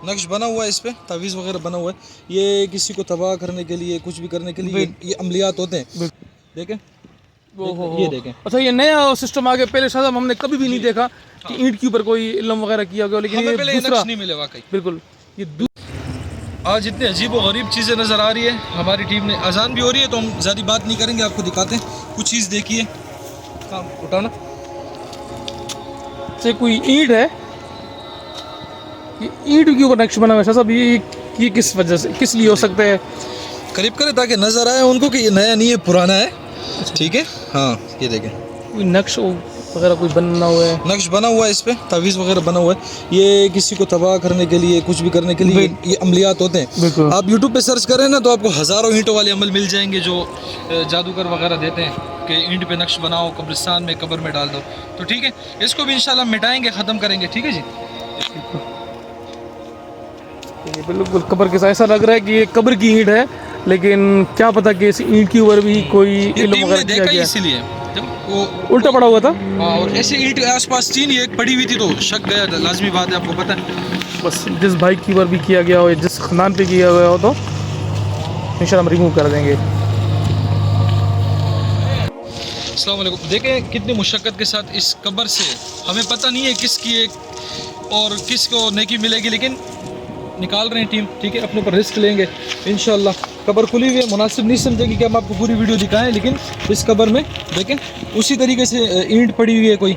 नक्श बना हुआ है, इस पे तावीज़ वगैरह बना हुआ है। ये किसी को तबाह करने के लिए, कुछ भी करने के लिए ये अमलियात होते हैं। देखें, ये देखें। अच्छा, ये नया सिस्टम आ गया, पहले शायद हमने कभी भी नहीं देखा कि ईंट के ऊपर कोई इल्म वगैरह किया गया, लेकिन हमें ये पहले ये दूसरा नक्श नहीं मिले वाकई। बिल्कुल ये आज इतने अजीब व गरीब चीज़ें नज़र आ रही है। हमारी टीम ने अजान भी हो रही है, तो हम ज़्यादा बात नहीं करेंगे, आपको दिखाते हैं कुछ चीज़। देखिए, काम उठाना से कोई ईंट है, ये ईंट के ऊपर नक्श बना हुआ है साहब। ये किस वजह से, किस लिए हो सकता है? करीब करें ताकि नज़र आए उनको कि ये नया नहीं है, पुराना है। ठीक है, हाँ, ये देखें, कोई नक्श वगैरह कोई बना हुआ है, नक्श बना हुआ है, इस पे तावीज़ वगैरह बना हुआ है। ये किसी को तबाह करने के लिए, कुछ भी करने के लिए ये अमलियात होते हैं। बिल्कुल। आप यूट्यूब पे सर्च करें ना, तो आपको हज़ारों ईंटों वाले अमल मिल जाएंगे जो जादूगर वगैरह देते हैं कि ईंट पे नक्श बनाओ, कब्रिस्तान में, कब्र में डाल दो। तो ठीक है, इसको भी इंशाल्लाह मिटाएंगे, ख़त्म करेंगे। ठीक है जी। ये बिल्कुल कब्र के साथ ऐसा लग रहा है कि ये कब्र की ईंट है, लेकिन क्या पता कि इस ईंट के ऊपर भी कोई इल्म वगैरह किया गया। इसीलिए जब वो उल्टा पड़ा हुआ था। हाँ, और ऐसे ईंट आसपास चीन एक पड़ी हुई थी, तो शक गया था, लाजमी बात है, आपको पता है। बस जिस भाई की ऊपर भी किया गया हो, जिस खानदान पे किया गया हो, तो इंशाल्लाह हम रिमूव कर देंगे। अस्सलाम वालेकुम। देखें कितनी मुशक्क़त के साथ इस कब्र से, हमें पता नहीं है किसकी एक और किसको नेकी मिलेगी, लेकिन निकाल रहे हैं टीम। ठीक है, अपने ऊपर रिस्क लेंगे इंशाल्लाह। कब्र खुली हुई है, मुनासिब नहीं समझेगी कि हम आपको पूरी वीडियो दिखाएं, लेकिन इस कब्र में देखें उसी तरीके से ईंट पड़ी हुई है कोई।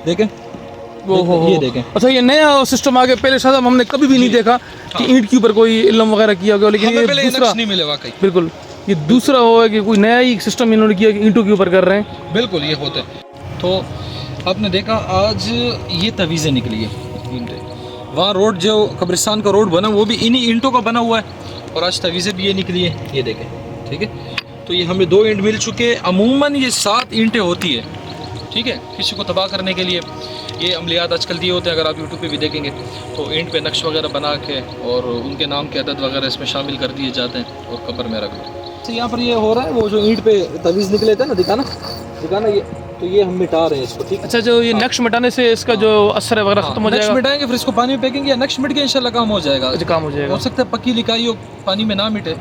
देखें, ये देखें। अच्छा, ये नया सिस्टम आ गया, पहले शायद हमने कभी भी नहीं देखा कि ईंट के ऊपर कोई इल्म वगैरह किया गया, लेकिन ये पहले दूसरा नहीं मिले वाकई। बिल्कुल ये दूसरा हुआ कि कोई नया ही सिस्टम इन्होंने किया कि ईंटों के ऊपर कर रहे हैं। बिल्कुल ये होता है। तो आपने देखा आज ये तवीज़ें निकली है ईंटें, वहाँ रोड जो कब्रिस्तान का रोड बना वो भी इन्हीं ईंटों का बना हुआ है, और आज तवीज़ें भी ये निकली है, ये देखें। ठीक है, तो ये हमें 2 ईंट मिल चुके हैं। अमूमन ये 7 ईंटें होती है। ठीक है, किसी को तबाह करने के लिए ये अमलियात आजकल दिए होते हैं, अगर आप यूट्यूब पे भी देखेंगे तो ईंट पे नक्श वगैरह बना के और उनके नाम के अदद वगैरह इसमें शामिल कर दिए जाते हैं और कब्र में रख दो। तो यहाँ पर ये हो रहा है, वो जो ईंट पे तवीज़ निकले थे ना, दिखाना ये, तो ये हम मिटा रहे हैं इसको। ठीक। अच्छा, जो ये नक्श मिटाने से इसका जो असर है वगैरह खत्म हो जाएगा? नक्श मिटाएंगे, फिर इसको पानी में फेंकेंगे, या नक्श मिट के इंशाल्लाह काम हो जाएगा। काम हो जाएगा। हो सकता है पक्की लिखाई हो, पानी में ना मिटे।